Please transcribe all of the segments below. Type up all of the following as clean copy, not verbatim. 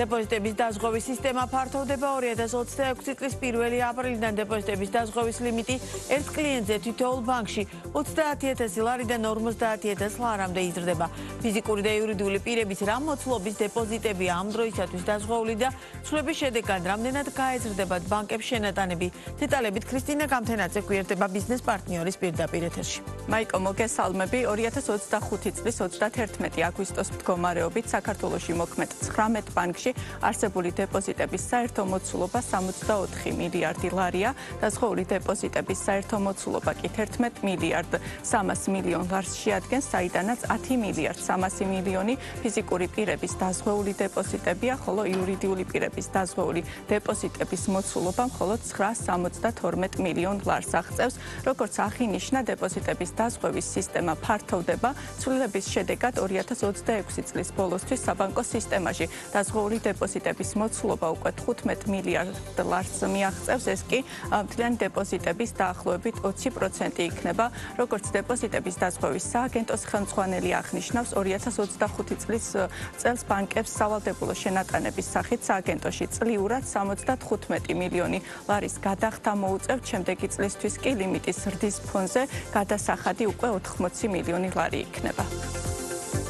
დეპოზიტების დაზღვევის სისტემა ფართოვდება 2026 წლის 1 აპრილიდან დეპოზიტების დაზღვევის ლიმიტი ერთ კლიენტზე თითოეულ ბანკში 30,000 ლარიდან 50,000 ლარამდე იზრდება. ფიზიკური და იურიდიული პირების რა მოცულობის დეპოზიტები ამ დროისათვის დაზღვეული და ცვლების შედეგად რამდენად გაეზრდებათ ბანკებს შენატანები. დეტალებით ქრისტინა გამთენაძე გვერდება ბიზნეს პარტნიორის პირდაპირ ეთერში. მაიკო მოგესალმები 2025 წლის 31 აგვისტოს მდგომარეობით საქართველოში მოქმედ 19 ბანკში არსებული დეპოზიტების საერთო მოცულობა 64 მილიარდი ლარია, დაზღვეული დეპოზიტების საერთო მოცულობა კი 11 მილიარდ 300 მილიონ ლარს შეადგენს, საიდანაც 10 მილიარდ 300 მილიონი ფიზიკური პირების დაზღვეული დეპოზიტებია, ხოლო იურიდიული პირების დაზღვეული დეპოზიტების მოცულობა მხოლოდ 972 მილიონ ლარს აღწევს. როგორც აღინიშნა, დეპოზიტების დაზღვევის სისტემა ფართოვდება. ცვლილების შედეგად 2026 წლის ბოლოსთვის საბანკო სისტემაში დაზღვეული დეპოზიტების მოცულობა უკვე 15 მილიარდ ლარს მიაღწევს. ეს კი მთლიანი დეპოზიტების დაახლოებით 20% იქნება. როგორც დეპოზიტების დაზღვევის სააგენტოს ხელმძღვანელი აღნიშნავს, 2025 წელს ბანკებს სავალდებულო შენატანების სახით სააგენტოში წლიურად 75 მილიონი ლარის გადახდა მოუწევთ, შემდეგი წლისთვის კი ლიმიტის ზრდის ფონზე გადასახადი უკვე 80 მილიონი ლარი იქნება.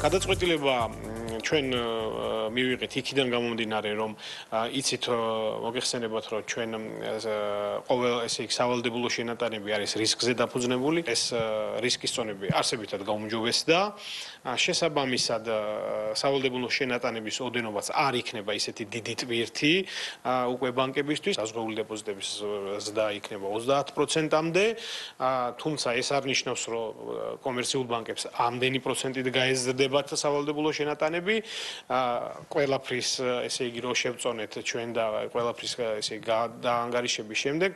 გადაწყვეტილება ჩვენ მივიღეთ იქიდან გამომდინარე, რომ იცით მოგეხსენებათ, რომ ჩვენ ყოველ ესე იგი სავალდებულო შენატანები არის რისკზე დაფუძნებული. ეს რისკის ზონები არსებითად გაუმჯობესდა. შესაბამისად, სავალდებულო შენატანების ოდენობაც არ იქნება ისეთი დიდი ტვირთი უკვე ბანკებისთვის. დაზღვეული დეპოზიტების ზრდა იქნება 30%-მდე. თუმცა ეს არ ნიშნავს, რომ კომერციულ ბანკებს ამდენი პროცენტით გაეზრდებათ სავალდებულო შენატანები. ყველაფრის ესე იგი რო შევწონეთ ჩვენ და ყველაფრის ესე იგი დაანგარიშების შემდეგ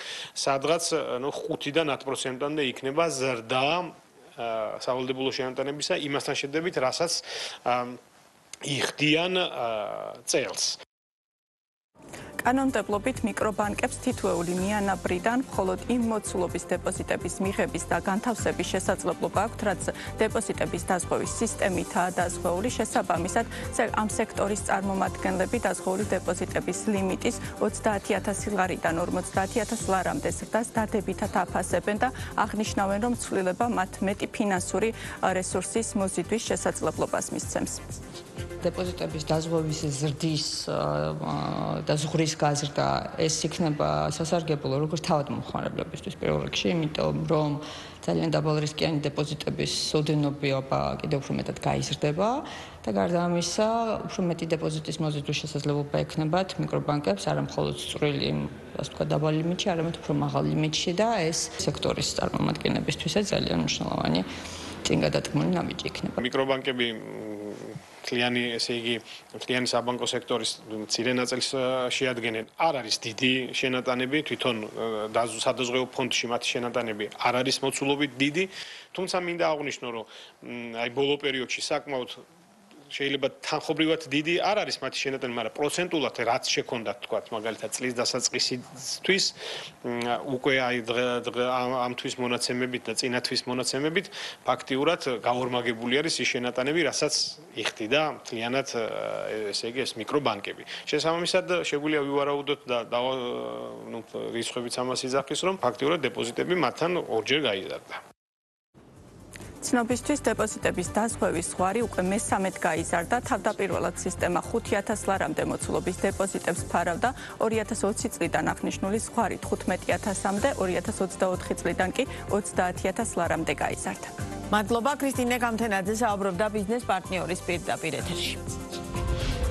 სადღაც 5-დან 10%-მდე იქნება ზრდა სავალდებულო შენატანებისა იმასთან შედარებით, რასაც იხდიან წელს. კანონმდებლობით მიკრობანკებს თითოეული მიანაბრიდან მხოლოდ იმ მოცულობის დეპოზიტების მიღების და განთავსების შესაძლებლობა აქვთ, რაც დეპოზიტების დაზღვევის სისტემითაა დაზღვეული. შესაბამისად, ამ სექტორის წარმომადგენლები დაზღვეული დეპოზიტების ლიმიტის 30,000 ლარიდან 50,000 ლარამდე ზრდას დადებითად აფასებენ და აღნიშნავენ, რომ ცვლილება მათ მეტი ფინანსური რესურსის მოზიდვის შესაძლებლობას მისცემს. დეპოზიტების დაზღვევის ზრდის და ზღვრის გაზრდა ეს იქნება სასარგებლო როგორც თავად მომხმარებლებისთვის პირველ რიგში, იმიტომ რომ ძალიან დაბალრისკიანი დეპოზიტების ოდენობა კიდევ უფრო მეტად გაიზრდება და გარდა ამისა, უფრო მეტი დეპოზიტის მოზიდვის შესაძლებლობა ექნებათ მიკრობანკებს, არა მხოლოდ წვრილი, ასე ვთქვათ, დაბალ ლიმიტში, არამედ უფრო მაღალ ლიმიტში და ეს სექტორის წარმომადგენლებისთვისაც ძალიან მნიშვნელოვანი წინგადადგმული ნაბიჯი იქნება. მიკრობანკები მთლიანი, ესე იგი, მთლიანი საბანკო სექტორის მცირე ნაწილს შეადგენენ. არ არის დიდი შენატანები, თვითონ სადაზღვეო ფონდში მათი შენატანები არ არის მოცულობით დიდი, თუმცა მინდა აღვნიშნო, რომ აი ბოლო პერიოდში საკმაოდ შეიძლება თანხობრივად დიდი არ არის მათი შენატანი, მაგრამ პროცენტულად რაც შექონდათ, თქვათ, მაგალითად წლის დასაწყისისთვის, უკვე აი ამ თვის მონაცემებით და წინა თვის მონაცემებით ფაქტიურად გაორმაგებული არის ის შენატანები, რასაც იხდიდა მთლიანად ესე იგი ეს მიკრობანკები. შესაბამისად, შეგვიძლია ვივარაუდოთ და რიცხვებიც ამას იძახის, რომ ფაქტიურად დეპოზიტები მათთან ორჯერ გაიზარდა. ცნობისთვის დეპოზიტების დაზღვევის ზღვარი უკვე მე-13-ად გაიზარდა. თავდაპირველად სისტემა 5,000 ლარამდე მოცულობის დეპოზიტებს ფარავდა. 2020 წლიდან აღნიშნული ზღვარი 15,000-მდე, 2024 წლიდან კი 30,000 ლარამდე გაიზარდა. მადლობა ქრისტინა გამთენაძე საუბრობდა ბიზნეს პარტნიორის პირდაპირ ეთერში.